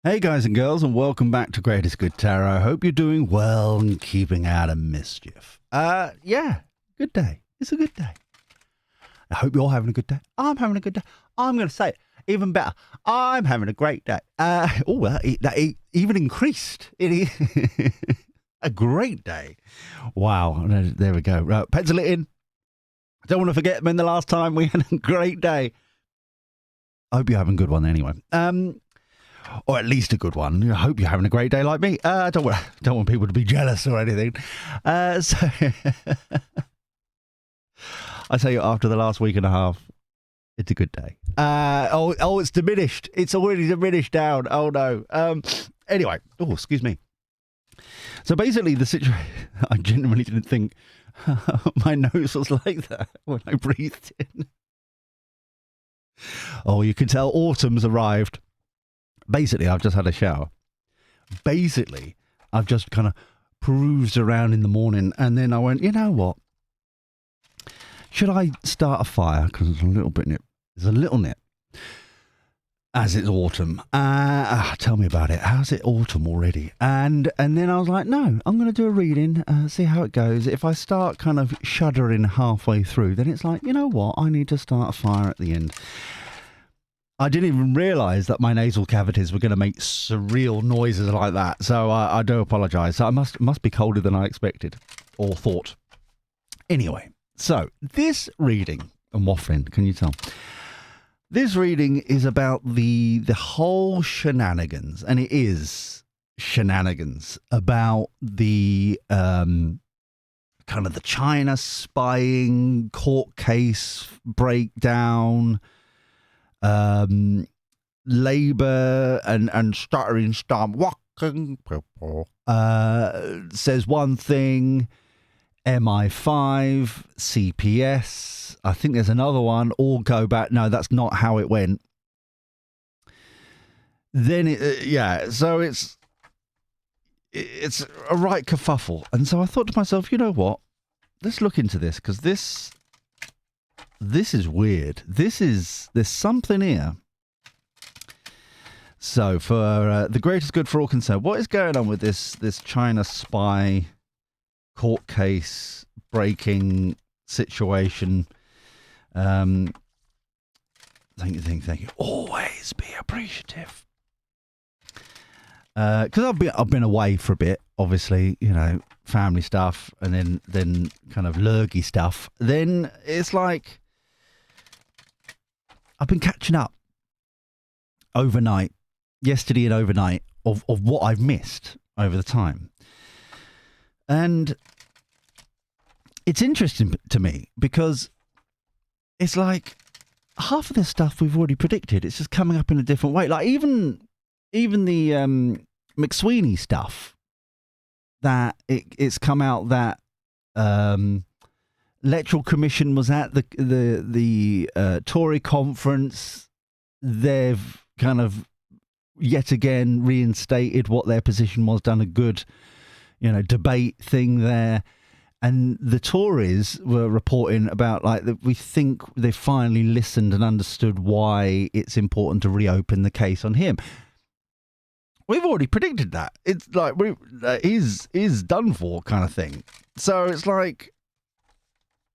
Hey guys and girls, and welcome back to Greatest Good Tarot. I hope you're doing well and keeping out of mischief. Yeah, good day. It's a good day. I hope you're having a good day. I'm having a good day. I'm going to say it even better. I'm having a great day. That even increased. It is a great day. Wow, there we go. Pencil it in. Don't want to forget when the last time we had a great day. I hope you're having a good one anyway. Or at least a good one. I hope you're having a great day like me. I don't want people to be jealous or anything. So I tell you, after the last week and a half, it's a good day. It's diminished. It's already diminished down. Oh no. Anyway. Oh, excuse me. So basically, the situation. I genuinely didn't think my nose was like that when I breathed in. Oh, you can tell autumn's arrived. Basically, I've just had a shower. Basically, I've just kind of perused around in the morning, and then I went, you know what? Should I start a fire? Because there's a little bit nip. There's a little nip. As it's autumn. Tell me about it. How's it autumn already? And then I was like, no, I'm going to do a reading, see how it goes. If I start kind of shuddering halfway through, then it's like, you know what? I need to start a fire at the end. I didn't even realise that my nasal cavities were going to make surreal noises like that. So I do apologise. So I must be colder than I expected or thought. Anyway, so this reading, and waffling, can you tell? This reading is about the whole shenanigans, and it is shenanigans about the kind of the China spying court case breakdown. Labour and stuttering stomp walking people says one thing. MI5, CPS, I think there's another one, all go back. No, that's not how it went. Then so it's a right kerfuffle. And so I thought to myself, you know what? Let's look into this, because this is weird. There's something here. So for the greatest good for all concerned, what is going on with this China spy court case breaking situation? Thank you. Always be appreciative. Because I've been away for a bit, obviously, you know, family stuff, and then kind of lurgy stuff. Then it's like I've been catching up yesterday and overnight, of what I've missed over the time. And it's interesting to me because it's like half of this stuff we've already predicted. It's just coming up in a different way. Like even the McSweeney stuff, that it's come out that Electoral Commission was at the Tory conference. They've kind of yet again reinstated what their position was, done a good, debate thing there. And the Tories were reporting about that we think they finally listened and understood why it's important to reopen the case on him. We've already predicted that. It's like is done for kind of thing. So it's like,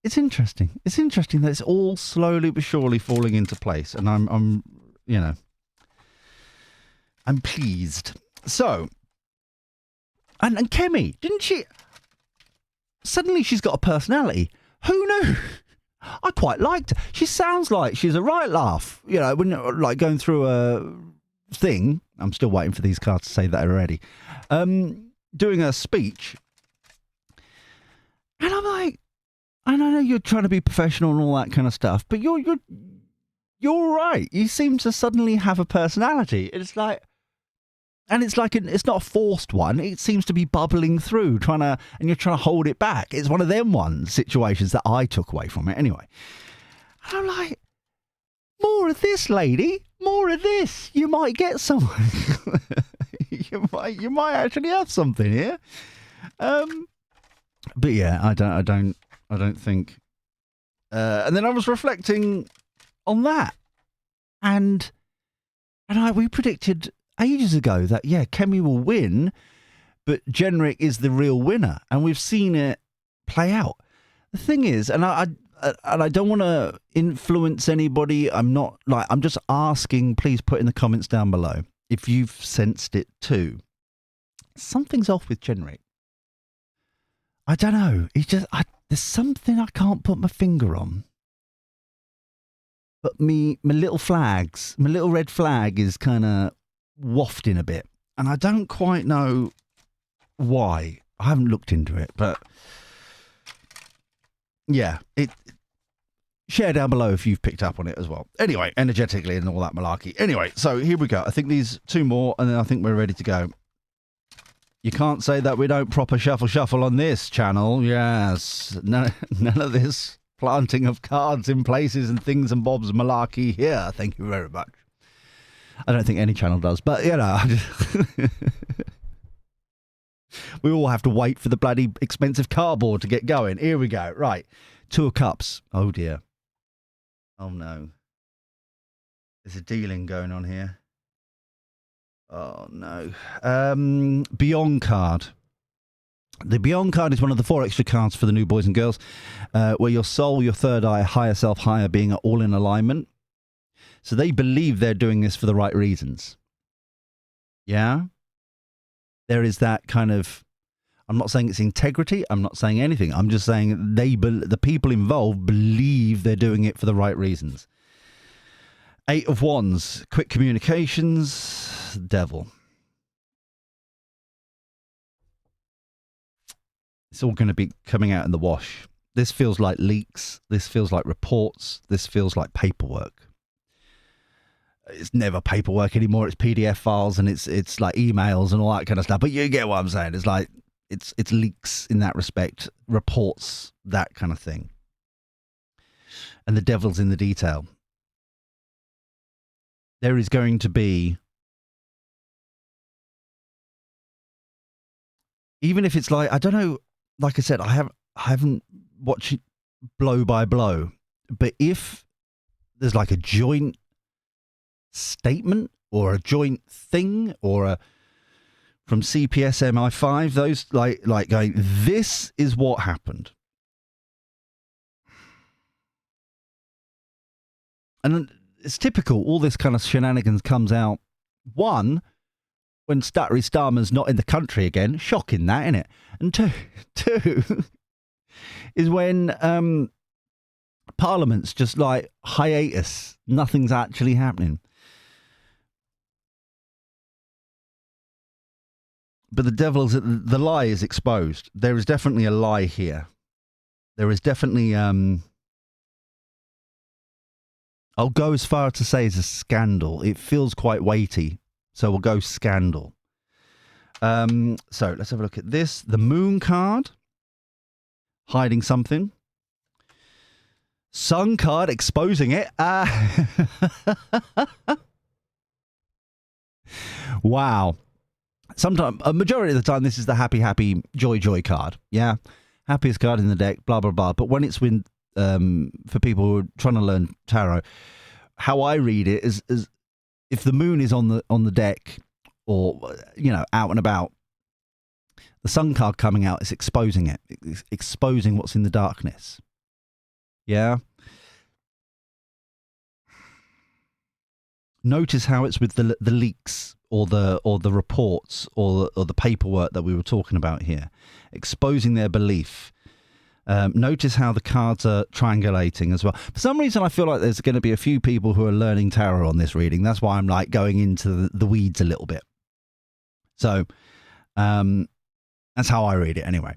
it's interesting. It's interesting that it's all slowly but surely falling into place, and I'm pleased. So, and Kemi, didn't she? Suddenly she's got a personality. Who knew? I quite liked her. She sounds like she's a right laugh. When going through a thing. I'm still waiting for these cards to say that already. Doing a speech, and I'm like, I know you're trying to be professional and all that kind of stuff, but you're right. You seem to suddenly have a personality. It's like it's not a forced one. It seems to be bubbling through, and you're trying to hold it back. It's one of them situations that I took away from it anyway. And I'm like, more of this, lady. More of this. You might get someone. you might actually have something here. But yeah, I don't think. And then I was reflecting on that, and we predicted ages ago that, yeah, Kemi will win, but Generic is the real winner. And we've seen it play out. The thing is, and I don't want to influence anybody. I'm just asking, please put in the comments down below if you've sensed it too. Something's off with Generic. I don't know. There's something I can't put my finger on. But my little red flag is kind of wafting a bit. And I don't quite know why. I haven't looked into it, but yeah, share down below if you've picked up on it as well. Anyway, energetically and all that malarkey. Anyway, so here we go. I think these 2 more, and then I think we're ready to go. You can't say that we don't proper shuffle on this channel. Yes, none of this planting of cards in places and things and bobs malarkey here. Thank you very much. I don't think any channel does, but you know, we all have to wait for the bloody expensive cardboard to get going. Here we go. Right. 2 of Cups. Oh dear. Oh no. There's a dealing going on here. Oh no. Beyond card. The Beyond card is one of the 4 extra cards for the new boys and girls, where your soul, your third eye, higher self, higher being are all in alignment. So they believe they're doing this for the right reasons. Yeah? There is that kind of, I'm not saying it's integrity, I'm not saying anything. I'm just saying the people involved believe they're doing it for the right reasons. 8 of Wands, quick communications, Devil. It's all going to be coming out in the wash. This feels like leaks. This feels like reports. This feels like paperwork. It's never paperwork anymore. It's PDF files and it's like emails and all that kind of stuff. But you get what I'm saying. It's like it's leaks in that respect, reports, that kind of thing. And the devil's in the detail. There is going to be, even if it's like, I don't know, like I said, I haven't watched it blow by blow, but if there's like a joint statement or a joint thing or from CPS, MI5, those like going, this is what happened. And it's typical, all this kind of shenanigans comes out, one, when Starmer's not in the country again, shocking that, isn't it? And two is when Parliament's just like hiatus, nothing's actually happening. But the lie is exposed. There is definitely a lie here. There is definitely, I'll go as far to say it's a scandal. It feels quite weighty. So we'll go scandal. So let's have a look at this. The Moon card. Hiding something. Sun card, exposing it. Wow. Sometimes, a majority of the time, this is the happy, joy card. Yeah. Happiest card in the deck, blah, blah, blah. But when it's with, for people who are trying to learn tarot, how I read it is if the moon is on the deck or, you know, out and about, the sun card coming out is exposing it. It's exposing what's in the darkness. Yeah. Notice how it's with the leaks or the reports or the paperwork that we were talking about here, exposing their belief. Notice how the cards are triangulating as well. For some reason, I feel like there's going to be a few people who are learning tarot on this reading. That's why I'm like going into the weeds a little bit. So that's how I read it anyway.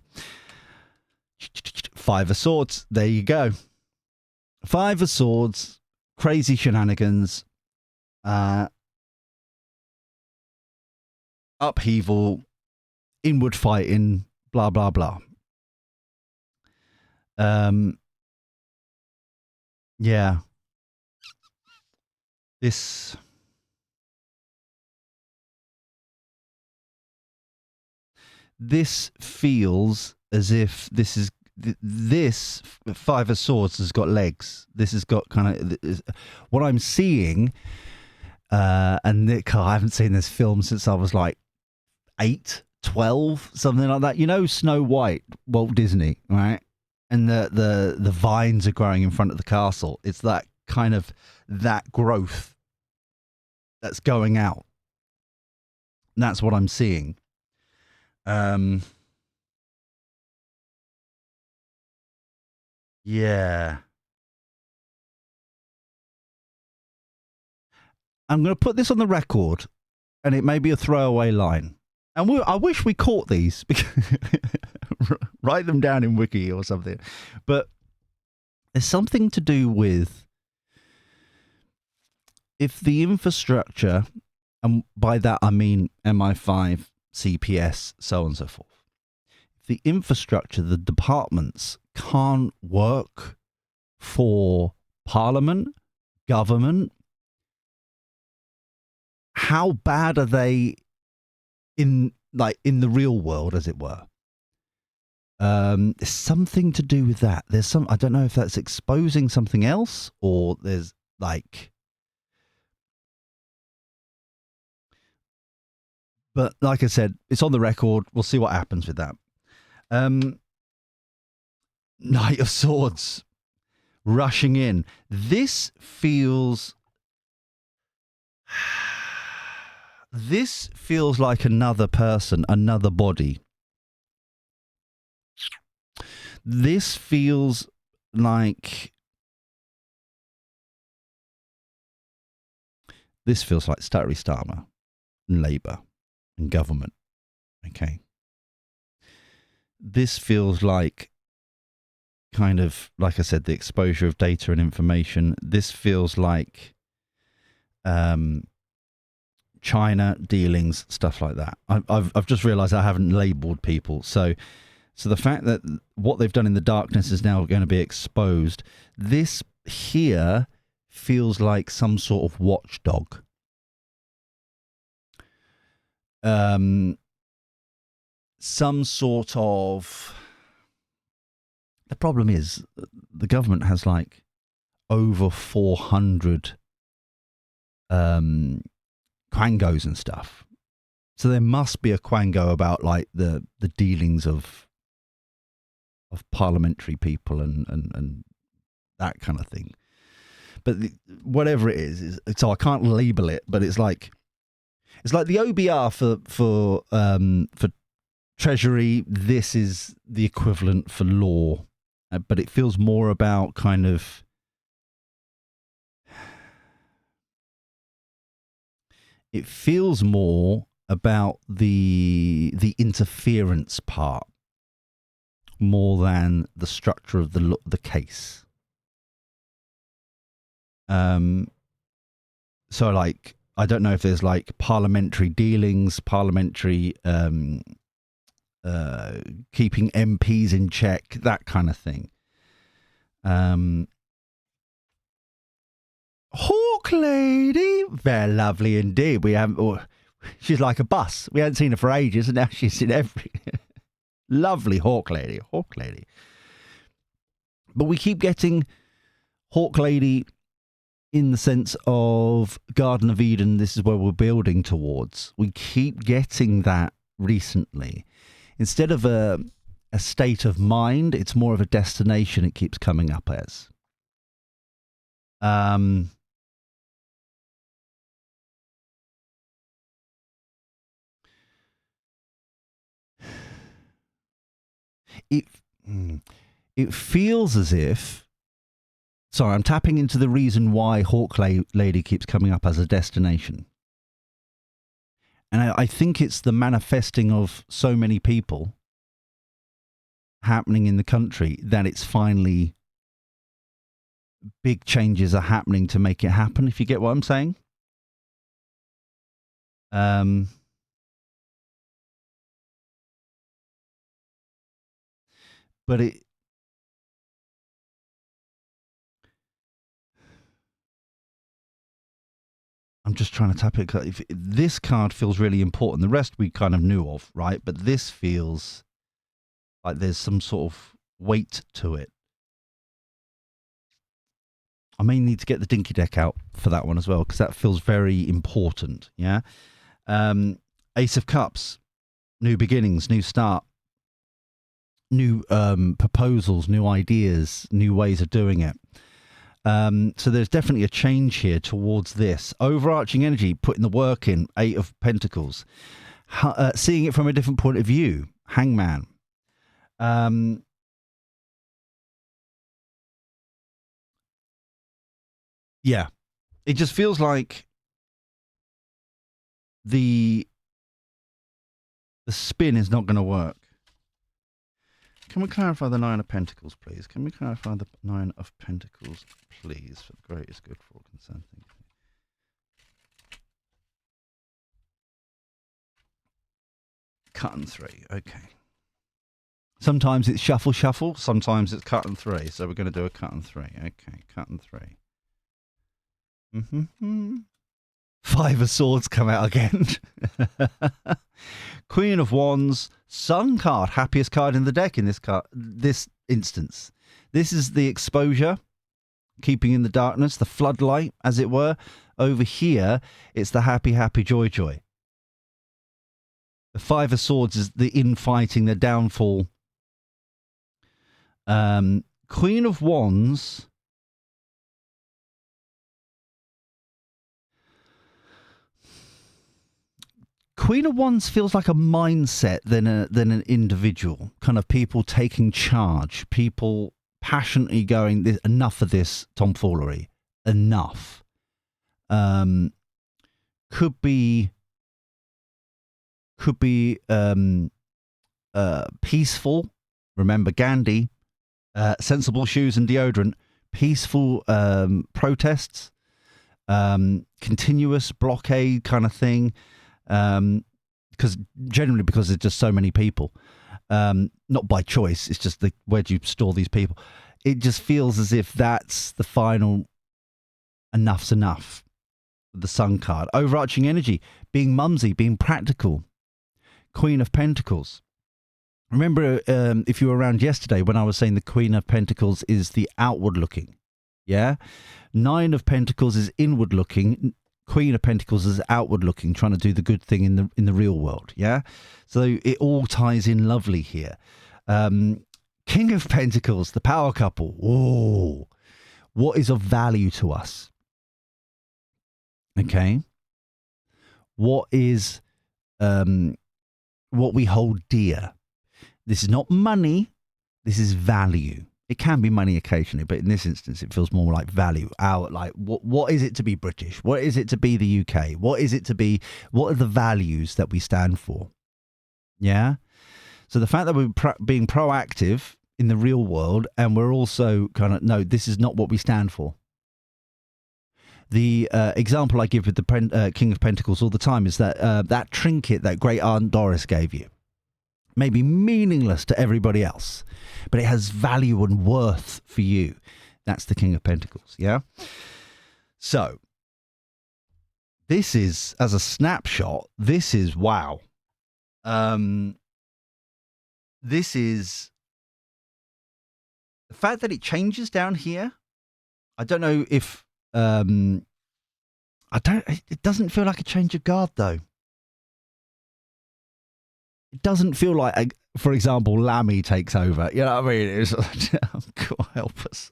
5 of Swords. There you go. 5 of Swords. Crazy shenanigans. Upheaval. Inward fighting. Blah, blah, blah. Yeah. This feels as if this 5 of Swords has got legs. This has got kind of what I'm seeing. And Nick, I haven't seen this film since I was like 8, 12, something like that. You know, Snow White, Walt Disney, right? And the vines are growing in front of the castle. It's that kind of that growth that's going out. And that's what I'm seeing. Yeah. I'm going to put this on the record, and it may be a throwaway line. And I wish we caught these. Write them down in Wiki or something. But there's something to do with if the infrastructure, and by that I mean MI5, CPS, so on and so forth. If the infrastructure, the departments can't work for Parliament, government, how bad are they in the real world, as it were? There's something to do with that. There's I don't know if that's exposing something else, or there's but like I said, it's on the record. We'll see what happens with that. Knight of Swords rushing in. This feels like another person, another body. This feels like Starmer and Labour and government. Okay. This feels like kind of, like I said, the exposure of data and information. This feels like China dealings, stuff like that. I've just realised I haven't labelled people. So the fact that what they've done in the darkness is now going to be exposed. This here feels like some sort of watchdog. Some sort of. The problem is the government has like over 400 quangos and stuff. So there must be a quango about like the dealings of parliamentary people and that kind of thing. But whatever it is, so I can't label it, but it's like the OBR for Treasury. This is the equivalent for law, but it feels more about kind of. It feels more about the interference part more than the structure of the case. So like I don't know if there's like parliamentary dealings, parliamentary keeping MPs in check, that kind of thing. Hawk Lady, very lovely indeed. We haven't. She's like a bus. We hadn't seen her for ages, and now she's in every. Lovely Hawk Lady. But we keep getting Hawk Lady in the sense of Garden of Eden. This is where we're building towards. We keep getting that recently. Instead of a state of mind, it's more of a destination it keeps coming up as. It feels as if. Sorry, I'm tapping into the reason why Hawk Lady keeps coming up as a destination. And I think it's the manifesting of so many people happening in the country that it's finally big changes are happening to make it happen, if you get what I'm saying. But I'm just trying to tap it. If this card feels really important. The rest we kind of knew of, right? But this feels like there's some sort of weight to it. I may need to get the dinky deck out for that one as well, because that feels very important. Yeah. Ace of Cups, new beginnings, new start, new proposals, new ideas, new ways of doing it. So there's definitely a change here towards this. Overarching energy, putting the work in, Eight of Pentacles. Seeing it from a different point of view, Hangman. Yeah, it just feels like the spin is not going to work. Can we clarify the Nine of Pentacles, please? Can we clarify the Nine of Pentacles, please, for the greatest good for all concerned? Cut and three, okay. Sometimes it's shuffle, shuffle. Sometimes it's cut and three. So we're going to do a cut and three. Okay, cut and three. Five of Swords come out again. Queen of Wands, Sun card, happiest card in the deck in this instance. This is the exposure, keeping in the darkness, the floodlight, as it were. Over here, it's the happy, happy, joy, joy. The Five of Swords is the infighting, the downfall. Queen of Wands. Queen of Wands feels like a mindset than an individual. Kind of people taking charge, people passionately going, enough of this tomfoolery, enough. Could be peaceful. Remember Gandhi, sensible shoes and deodorant. Peaceful protests, continuous blockade kind of thing. Because there's just so many people, not by choice. It's just where do you store these people? It just feels as if that's the final. Enough's enough. The Sun card, overarching energy, being mumsy, being practical. Queen of Pentacles. Remember, if you were around yesterday when I was saying the Queen of Pentacles is the outward looking, yeah. Nine of Pentacles is inward looking. Queen of Pentacles is outward looking, trying to do the good thing in the real world. Yeah. So it all ties in lovely here. King of Pentacles, the power couple. Oh, what is of value to us? Okay. What is what we hold dear? This is not money. This is value. It can be money occasionally, but in this instance, it feels more like value. What is it to be British? What is it to be the UK? What is it to be? What are the values that we stand for? Yeah. So the fact that we're being proactive in the real world, and we're also kind of, no, this is not what we stand for. The example I give with the King of Pentacles all the time is that that trinket that Great Aunt Doris gave you may be meaningless to everybody else, but it has value and worth for you. That's the King of Pentacles, yeah? So, this is, as a snapshot, this is wow. This is... The fact that it changes down here, I don't know if... it doesn't feel like a change of guard, though. It doesn't feel like, for example, Lammy takes over. You know what I mean? It's like, oh, God help us.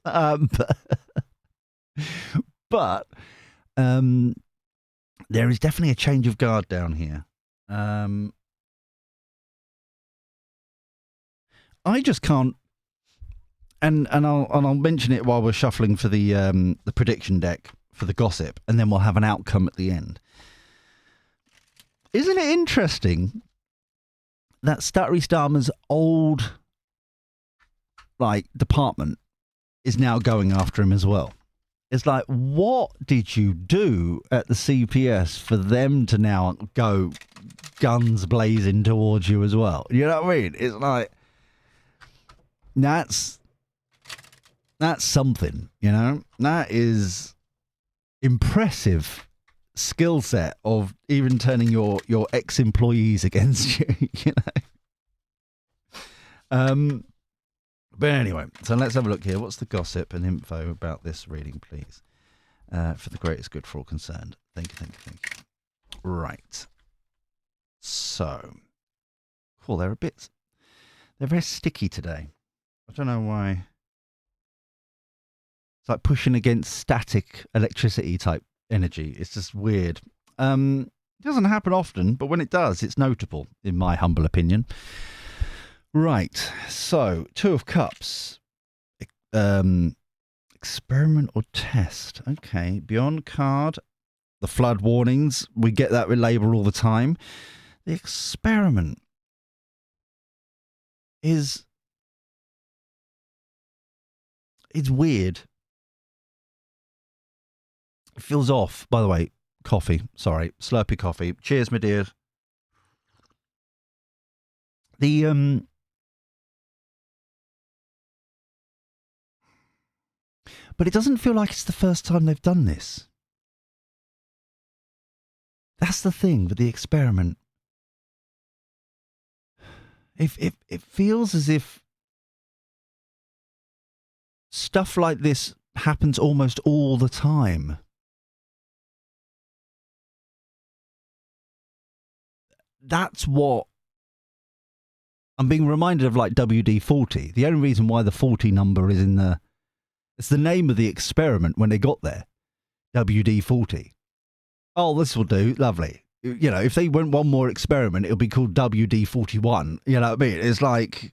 But there is definitely a change of guard down here. I just can't, and I'll mention it while we're shuffling for the prediction deck for the gossip, and then we'll have an outcome at the end. Isn't it interesting that Starmer's old department is now going after him as well? It's like, what did you do at the CPS for them to now go guns blazing towards you as well? You know what I mean? It's like, that's something, you know? That is impressive skill set of even turning your ex-employees against you, you know? But anyway, so let's have a look here. What's the gossip and info about this reading, please? for the greatest good for all concerned. Thank you. Right. So, cool. They're very sticky today. I don't know why. It's like pushing against static electricity type energy. It's just weird. It doesn't happen often, but when it does, it's notable, in my humble opinion. Right. So, Two of Cups. Experiment or test. Okay. Beyond card. The flood warnings. We get that with Labour all the time. The experiment is... It's weird. It feels off. By the way, coffee. Sorry. Slurpy coffee. Cheers, my dear. The, but it doesn't feel like it's the first time they've done this. That's the thing with the experiment. It feels as if stuff like this happens almost all the time. That's what I'm being reminded of, like WD-40. The only reason why the 40 number is in the... It's the name of the experiment when they got there. WD-40. Oh, this will do. Lovely. You know, if they went one more experiment, it'll be called WD-41. You know what I mean? It's like...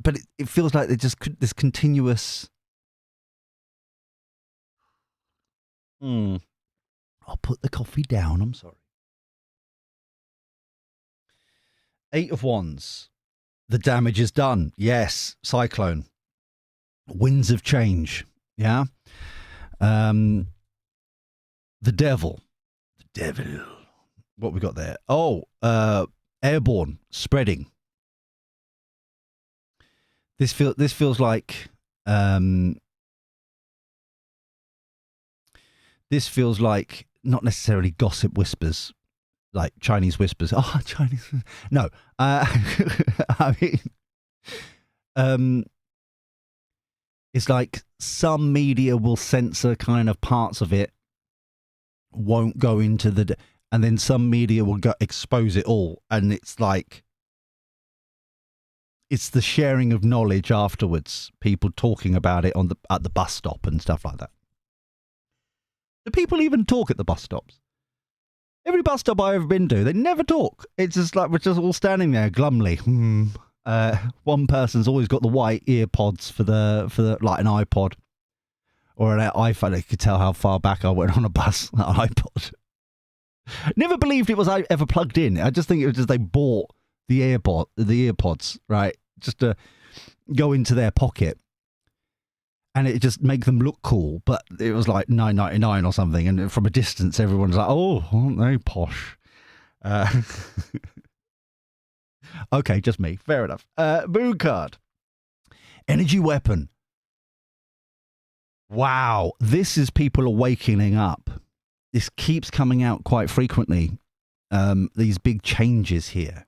But it feels like they're just this continuous... I'll put the coffee down. I'm sorry. 8 of Wands. The damage is done. Yes. Cyclone. Winds of change. Yeah. The devil. The devil. What we got there? Oh, airborne. Spreading. This feels like this feels like not necessarily gossip whispers, like Chinese whispers. Oh, Chinese. No, I mean, it's like some media will censor kind of parts of it, won't go into and then some media will expose it all, and it's like. It's the sharing of knowledge afterwards. People talking about it at the bus stop and stuff like that. Do people even talk at the bus stops? Every bus stop I've ever been to, they never talk. It's just like we're just all standing there glumly. One person's always got the white ear pods for the like an iPod or an iPhone. I could tell how far back I went on a bus. An iPod. Never believed it was ever plugged in. I just think it was just they bought the earpods, right, just to go into their pocket, and it just make them look cool. But it was like $9.99 or something, and from a distance, everyone's like, "Oh, aren't they posh?" Okay, just me. Fair enough. Moon card, energy weapon. Wow, this is people awakening up. This keeps coming out quite frequently. These big changes here.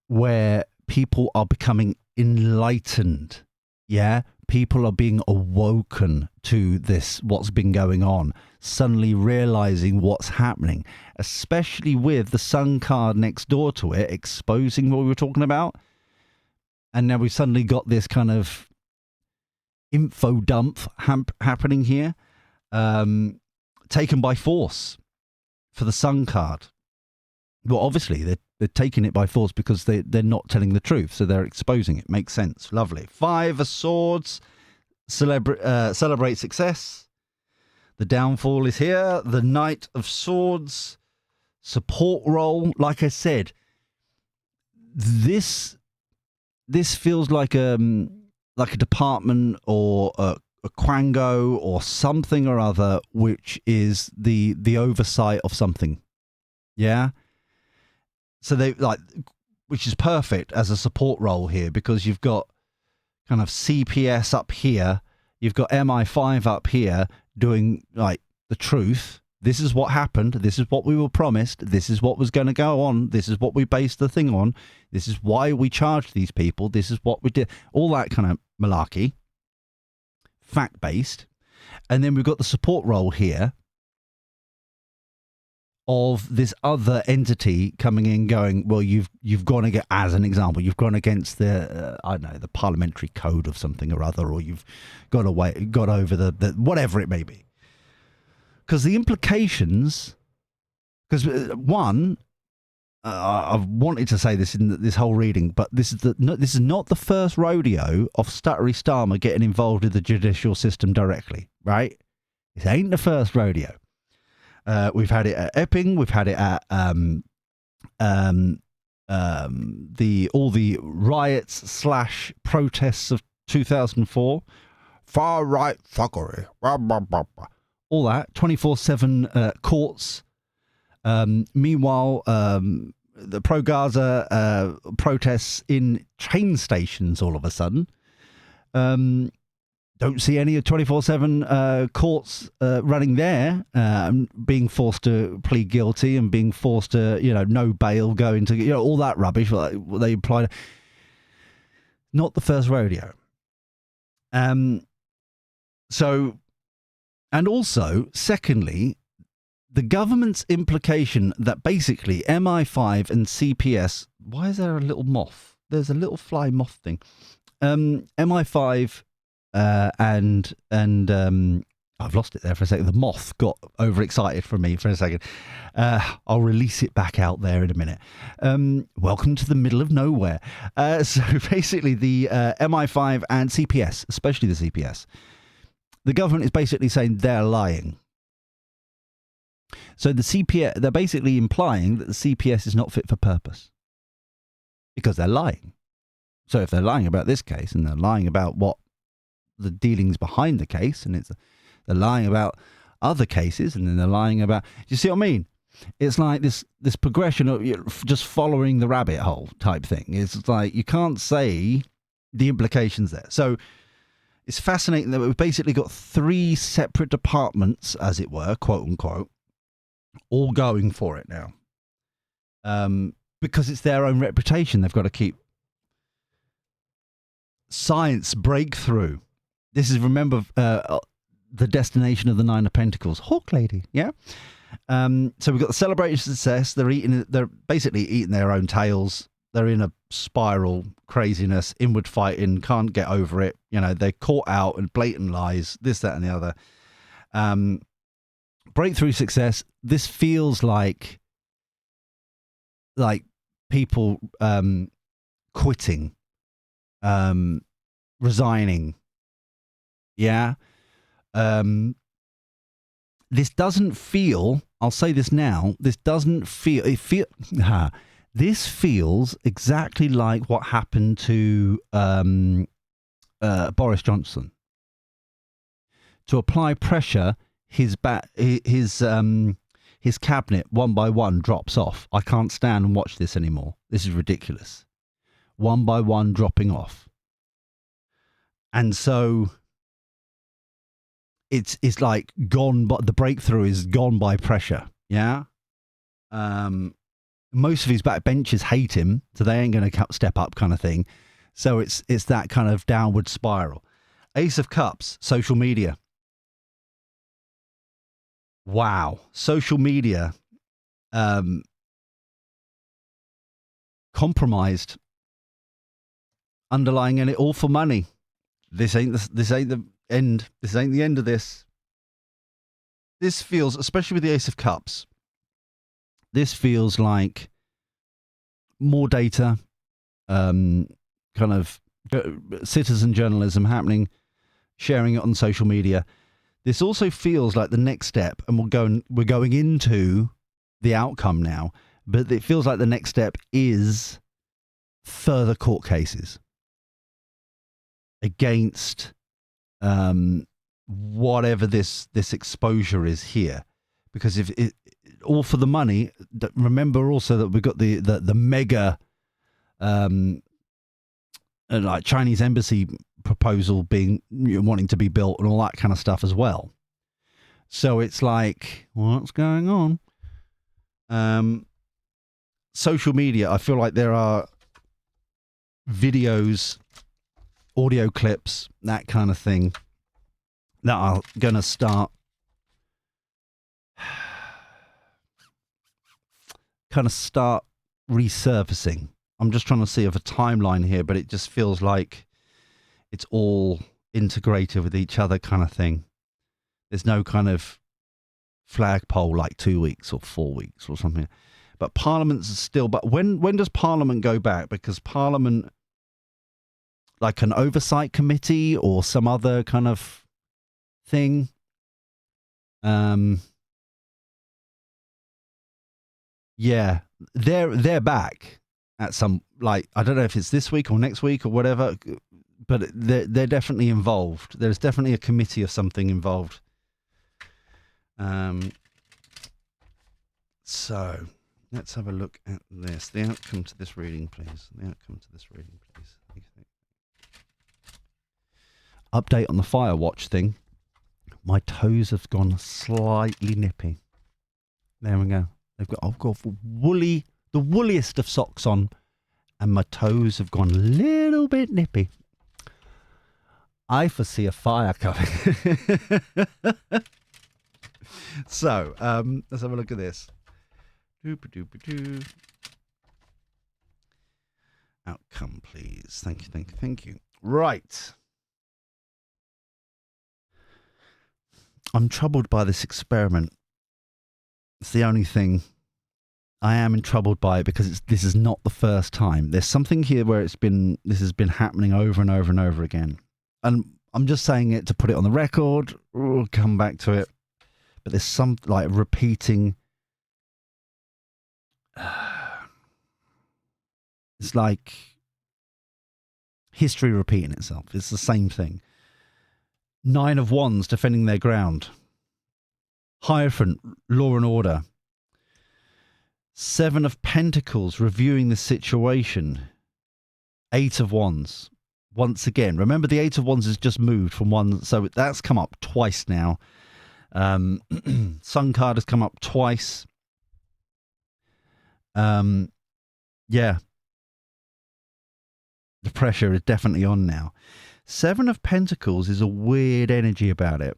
Where people are becoming enlightened. Yeah, people are being awoken to this, what's been going on, suddenly realizing what's happening, especially with the Sun card next door to it, exposing what we were talking about. And now we've suddenly got this kind of info dump happening here, taken by force for the Sun card. Well, obviously, they're taking it by force because they're not telling the truth, so they're exposing it. Makes sense. Lovely. 5 of Swords. Celebrate success. The downfall is here. The Knight of Swords. Support role. Like I said, this feels like a department or a quango or something or other, which is the oversight of something. Yeah. So they which is perfect as a support role here, because you've got kind of CPS up here, you've got MI5 up here doing like the truth. This is what happened. This is what we were promised. This is what was going to go on. This is what we based the thing on. This is why we charged these people. This is what we did. All that kind of malarkey. fact-based. And then we've got the support role here of this other entity coming in going, well, you've gone against, as an example, you've gone against the, I don't know, the parliamentary code of something or other, or you've got over the whatever it may be. Because the implications, because one, I've wanted to say this in this whole reading, but this is not the first rodeo of stuttery Starmer getting involved with the judicial system directly, right? This ain't the first rodeo. We've had it at Epping. We've had it at all the riots / protests of 2004, far right fuckery, all that 24/7 courts. Meanwhile, the pro-Gaza protests in train stations all of a sudden. Don't see any of 24/7 courts running there, being forced to plead guilty and being forced to, no bail, go into, all that rubbish they implied. Not the first rodeo. So, and also, secondly, the government's implication that basically MI5 and CPS, why is there a little moth? There's a little fly moth thing. MI5 and I've lost it there for a second. The moth got overexcited for me for a second. I'll release it back out there in a minute. Welcome to the middle of nowhere. So basically the MI5 and CPS, especially the CPS, the government is basically saying they're lying. So the CPS, they're basically implying that the CPS is not fit for purpose because they're lying. So if they're lying about this case and they're lying about what the dealings behind the case, and they're lying about other cases, and then they're lying about, do you see what I mean? It's like this progression of just following the rabbit hole type thing. It's like you can't say the implications there. So it's fascinating that we've basically got three separate departments, as it were, quote unquote, all going for it now, because it's their own reputation they've got to keep. Science breakthrough. This is, remember, the destination of the Nine of Pentacles, Hawk Lady. Yeah. So we've got the celebration success. They're basically eating their own tails. They're in a spiral, craziness, inward fighting, can't get over it. They're caught out in blatant lies, this, that, and the other. Breakthrough success. This feels like people quitting, resigning. Yeah. This doesn't feel, I'll say this now, this feels exactly like what happened to Boris Johnson. To apply pressure, his cabinet one by one drops off. I can't stand and watch this anymore. This is ridiculous. One by one dropping off. And so it's like gone, but the breakthrough is gone by pressure. Yeah. Most of his backbenchers hate him, so they ain't going to step up, kind of thing. So it's that kind of downward spiral. Ace of Cups, social media. Wow. Social media, compromised, underlying in it all for money. This ain't the end. This ain't the end of this. This feels, especially with the Ace of Cups, this feels like more data, kind of citizen journalism happening, sharing it on social media. This also feels like the next step, and we're going into the outcome now, but it feels like the next step is further court cases against whatever this exposure is here. Because if it all for the money, remember also that we've got the mega like Chinese embassy proposal being wanting to be built and all that kind of stuff as well. So it's like, what's going on? Social media, I feel like there are videos, audio clips, that kind of thing, that are going to start resurfacing. I'm just trying to see of a timeline here, but it just feels like it's all integrated with each other kind of thing. There's no kind of flagpole like 2 weeks or 4 weeks or something. But Parliament's still... But when does Parliament go back? Because Parliament, like an oversight committee or some other kind of thing... yeah, they're back at some, like, I don't know if it's this week or next week or whatever, but they're definitely involved. There's definitely a committee or something involved. So let's have a look at this. The outcome to this reading, please. The outcome to this reading, please. Update on the Firewatch thing. My toes have gone slightly nippy. There we go. I've got the woolliest of socks on, and my toes have gone a little bit nippy. I foresee a fire coming. So, let's have a look at this. Outcome, please. Thank you, thank you, thank you. Right. I'm troubled by this experiment. It's the only thing. I am troubled by it because this is not the first time. There's something here where this has been happening over and over and over again. And I'm just saying it to put it on the record. We'll come back to it. But there's some like repeating. It's like history repeating itself. It's the same thing. 9 of Wands defending their ground. Hierophant, law and order. 7 of Pentacles, reviewing the situation. 8 of Wands. Once again, remember the 8 of Wands has just moved from one, so that's come up twice now. Sun card has come up twice. Yeah. The pressure is definitely on now. 7 of Pentacles is a weird energy about it.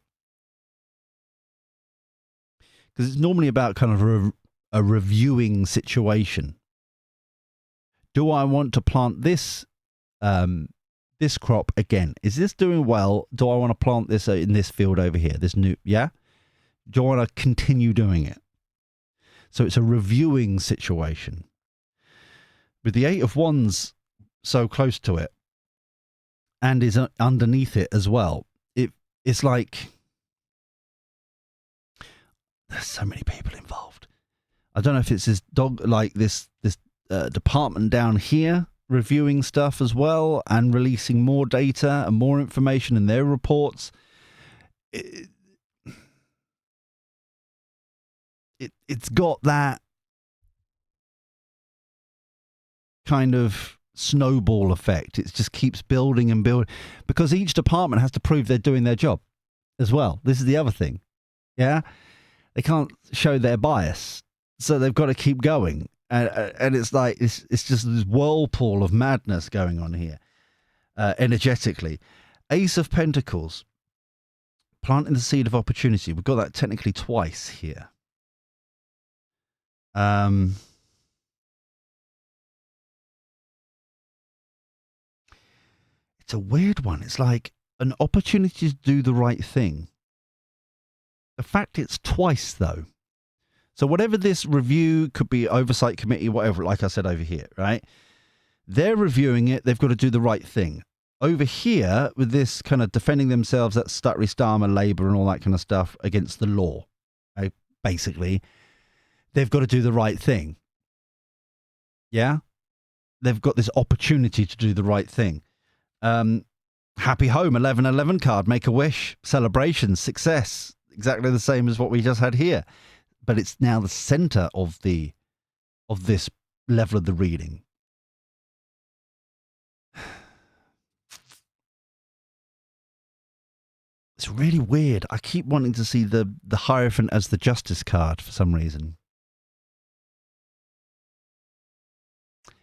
Because it's normally about kind of a reviewing situation. Do I want to plant this this crop again? Is this doing well? Do I want to plant this in this field over here? This new, yeah? Do I want to continue doing it? So it's a reviewing situation. With the 8 of Wands so close to it, and is underneath it as well, it's like... There's so many people involved. I don't know if it's this department down here reviewing stuff as well and releasing more data and more information in their reports. It's got that kind of snowball effect. It just keeps building and building because each department has to prove they're doing their job as well. This is the other thing. Yeah. They can't show their bias, so they've got to keep going. And it's like, it's just this whirlpool of madness going on here, energetically. Ace of Pentacles, planting the seed of opportunity. We've got that technically twice here. It's a weird one. It's like an opportunity to do the right thing. The fact it's twice, though. So whatever this review could be, oversight committee, whatever, like I said over here, right? They're reviewing it. They've got to do the right thing. Over here, with this kind of defending themselves, that's Stuttery, Starmer, Labour and all that kind of stuff against the law. Right? Basically, they've got to do the right thing. Yeah? They've got this opportunity to do the right thing. Happy Home, 1111 card, make a wish, celebration, success. Exactly the same as what we just had here, but it's now the center of this level of the reading. It's really weird. I keep wanting to see the Hierophant as the Justice card for some reason.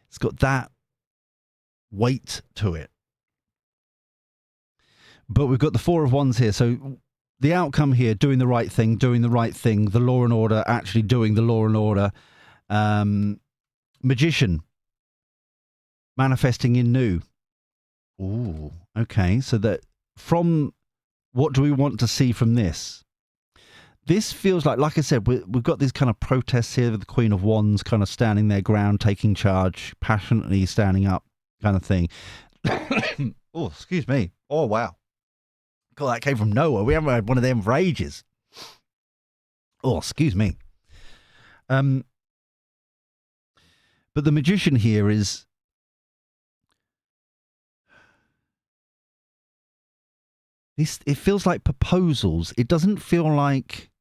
It's got that weight to it. But we've got the 4 of Wands here, so the outcome here, doing the right thing, the law and order, actually doing the law and order. Magician, manifesting in new. Ooh, okay. So that from what do we want to see from this? This feels like I said, we've got these kind of protests here with the Queen of Wands kind of standing their ground, taking charge, passionately standing up kind of thing. Oh, excuse me. Oh, wow. God, that came from nowhere. We haven't had one of them for ages. Oh, excuse me. But the magician here is this. It feels like proposals. It doesn't feel like.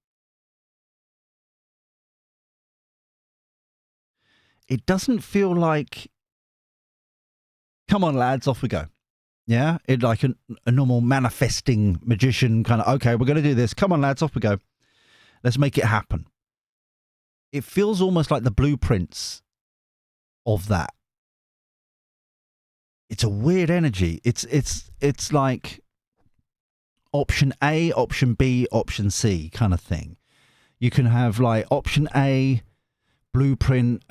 It doesn't feel like. Come on, lads, off we go. Yeah, it like a normal manifesting magician kind of. Okay, we're going to do this. Come on, lads, off we go. Let's make it happen. It feels almost like the blueprints of that. It's a weird energy. It's like option A, option B, option C kind of thing. You can have like option A, blueprint,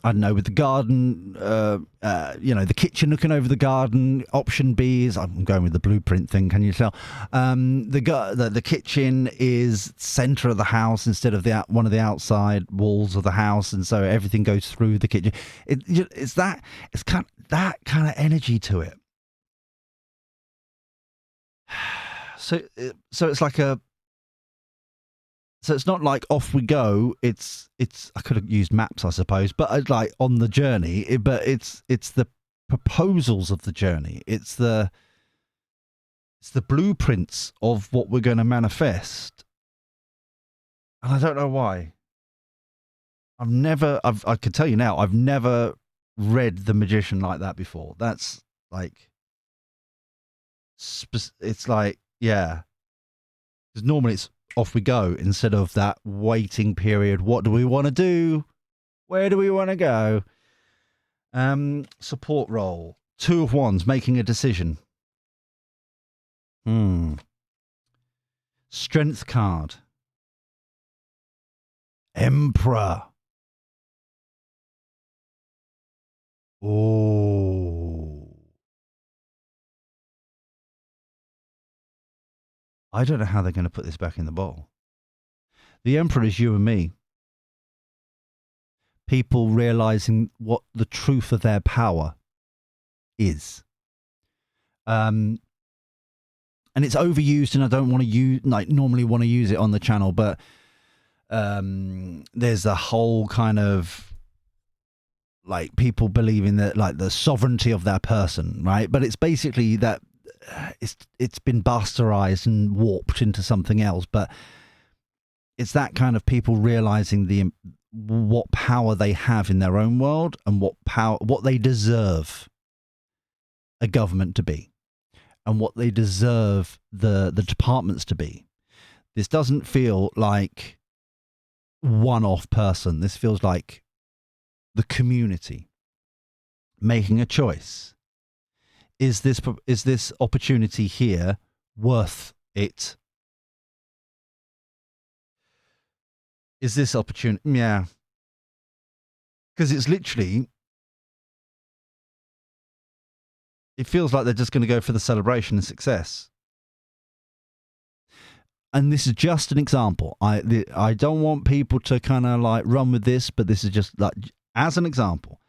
I don't know, with the garden, the kitchen looking over the garden. Option B is, I'm going with the blueprint thing, can you tell? The kitchen is center of the house instead of one of the outside walls of the house, and so everything goes through the kitchen. It's kind of that kind of energy to it. So it's like So it's not like off we go. It's. I could have used maps, I suppose, but it's like on the journey. But it's the proposals of the journey. It's the blueprints of what we're going to manifest. And I don't know why. I can tell you now, I've never read The Magician like that before. That's like. It's like, yeah. Because normally it's off we go instead of that waiting period. What do we want to do? Where do we want to go? Support role. 2 of Wands, making a decision. Strength card. Emperor. Oh. I don't know how they're going to put this back in the bowl. The Emperor is you and me. People realizing what the truth of their power is. And it's overused, and I don't want to normally want to use it on the channel, but there's a whole kind of like people believing that like the sovereignty of their person, right? But it's basically that it's been bastardized and warped into something else, but it's that kind of people realizing what power they have in their own world and what they deserve a government to be and what they deserve the departments to be. This doesn't feel like one-off person. This feels like the community making a choice. Is this opportunity here worth it? Is this opportunity? Yeah. Because it's literally, it feels like they're just going to go for the celebration and success. And this is just an example. I don't want people to kind of like run with this, but this is just like as an example.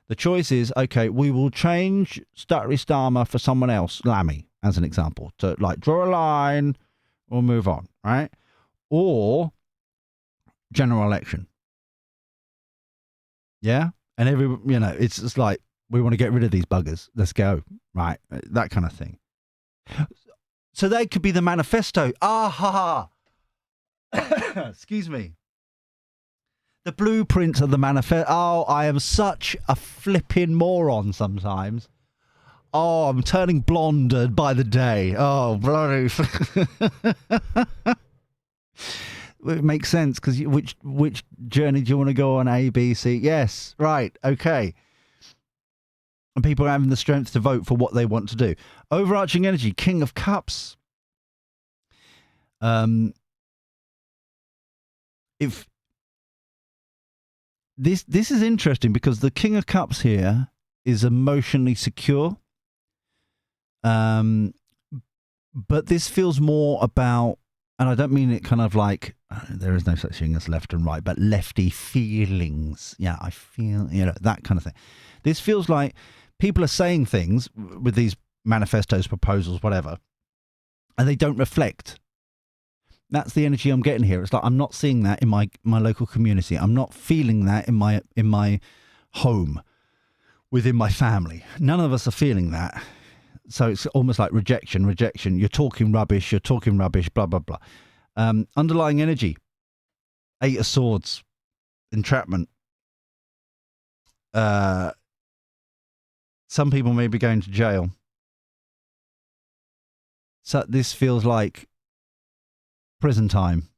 The choice is, okay, we will change Starmer for someone else, Lammy, as an example, to like draw a line or move on, right? Or general election. Yeah? And it's just like, we want to get rid of these buggers. Let's go, right? That kind of thing. So they could be the manifesto. Ah, ha, ha. Excuse me. The blueprint of the manifesto. Oh, I am such a flipping moron sometimes. Oh, I'm turning blonde by the day. Oh, bloody. It makes sense because which journey do you want to go on? A, B, C? Yes, right, okay. And people are having the strength to vote for what they want to do. Overarching energy, King of Cups. If this is interesting because the King of Cups here is emotionally secure. But this feels more about, and I don't mean it kind of like, there is no such thing as left and right, but lefty feelings. Yeah, I feel, that kind of thing. This feels like people are saying things with these manifestos, proposals, whatever, and they don't reflect. That's the energy I'm getting here. It's like I'm not seeing that in my local community. I'm not feeling that in my home, within my family. None of us are feeling that. So it's almost like rejection. You're talking rubbish, blah, blah, blah. Underlying energy. 8 of Swords. Entrapment. Some people may be going to jail. So this feels like prison time.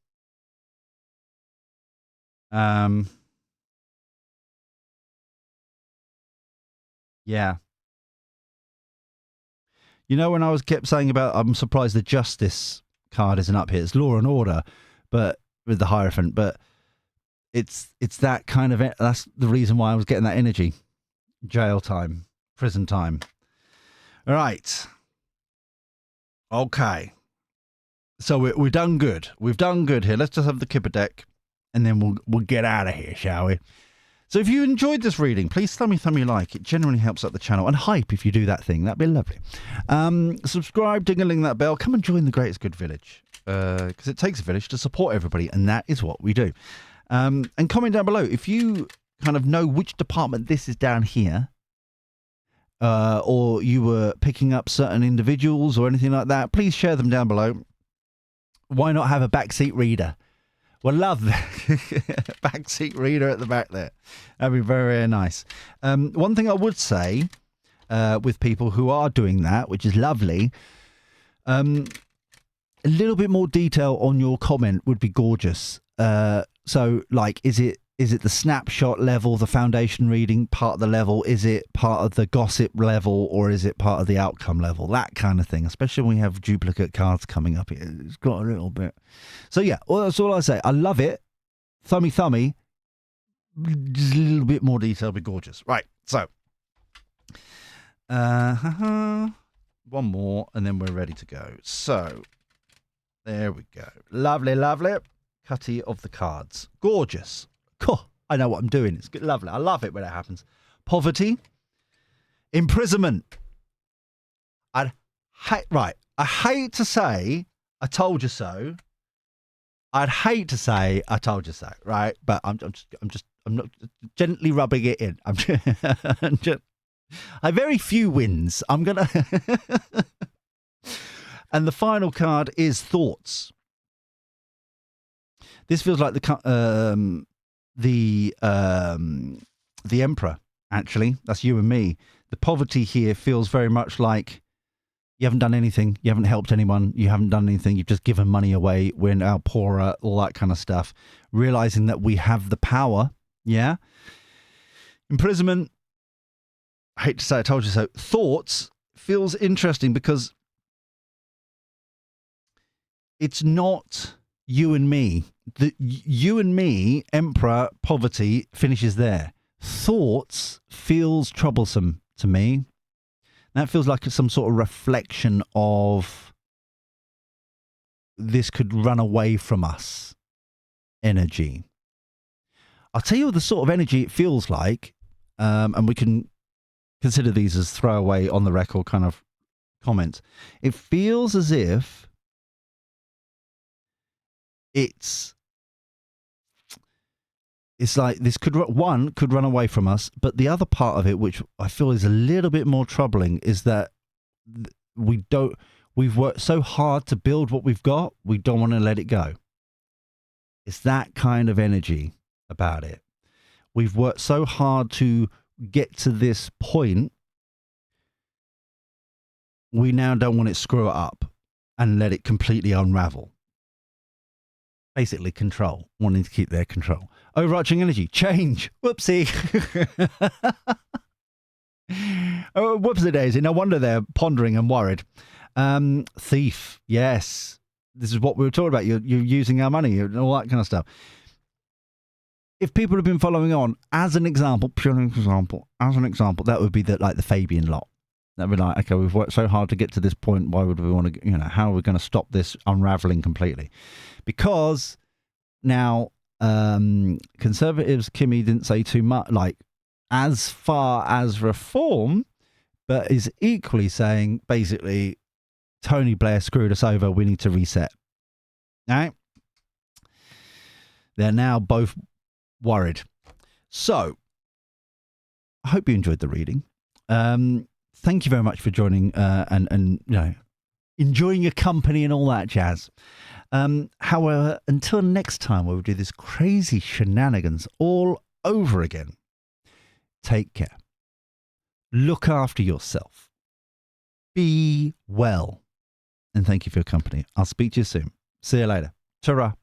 Yeah. When I kept saying about, I'm surprised the Justice card isn't up here. It's Law and Order, but with the Hierophant. But it's that kind of, that's the reason why I was getting that energy. Jail time, prison time. All right. Okay. So we've done good. We've done good here. Let's just have the Kipper deck, and then we'll get out of here, shall we? So if you enjoyed this reading, please thumb me like. It generally helps out the channel. And hype if you do that thing. That'd be lovely. Subscribe, ding-a-ling that bell. Come and join the Greatest Good Village. Because it takes a village to support everybody, and that is what we do. And comment down below if you kind of know which department this is down here. Or you were picking up certain individuals or anything like that. Please share them down below. Why not have a backseat reader? Well, love that. Backseat reader at the back there. That'd be very, very nice. One thing I would say with people who are doing that, which is lovely, a little bit more detail on your comment would be gorgeous. So, like, is it the snapshot level, the foundation reading part of the level? Is it part of the gossip level, or is it part of the outcome level? That kind of thing, especially when we have duplicate cards coming up. It's got a little bit. So, yeah, well, that's all I say. I love it. Thummy. Just a little bit more detail would be gorgeous. Right, so. One more, and then we're ready to go. So, there we go. Lovely. Cutty of the cards. Gorgeous. Cool. I know what I'm doing. It's good, lovely. I love it when it happens. Poverty. Imprisonment. I hate to say I told you so. I'd hate to say I told you so, right? But I'm not gently rubbing it in. I have very few wins. I'm gonna. And the final card is Thoughts. This feels like the Emperor, actually. That's you and me. The poverty here feels very much like you haven't done anything. You haven't helped anyone. You haven't done anything. You've just given money away. We're now poorer, all that kind of stuff. Realizing that we have the power. Yeah. Imprisonment. I hate to say I told you so. Thoughts feels interesting because it's not you and me. The you and me, Emperor, poverty, finishes there. Thoughts feels troublesome to me. That feels like some sort of reflection of this could run away from us energy. I'll tell you the sort of energy it feels like, and we can consider these as throwaway on the record kind of comments. It feels as if it's like this could run away from us, but the other part of it, which I feel is a little bit more troubling, is that we've worked so hard to build what we've got, we don't want to let it go. It's that kind of energy about it. We've worked so hard to get to this point, we now don't want to screw it up and let it completely unravel. Basically control, wanting to keep their control. Overarching energy, change. Whoopsie. Oh, whoopsie daisy. No wonder they're pondering and worried. Thief, yes. this is what we were talking about. You're using our money and all that kind of stuff. If people have been following on, as an example, that would be like the Fabian lot. That'd be like, okay, we've worked so hard to get to this point. Why would we want to, how are we going to stop this unraveling completely? Because now Conservatives, Kimmy didn't say too much, like as far as reform, but is equally saying basically Tony Blair screwed us over. We need to reset. All right. They're now both worried. So I hope you enjoyed the reading. Thank you very much for joining and enjoying your company and all that jazz. However, until next time, we'll do this crazy shenanigans all over again. Take care. Look after yourself. Be well. And thank you for your company. I'll speak to you soon. See you later. Ta-ra.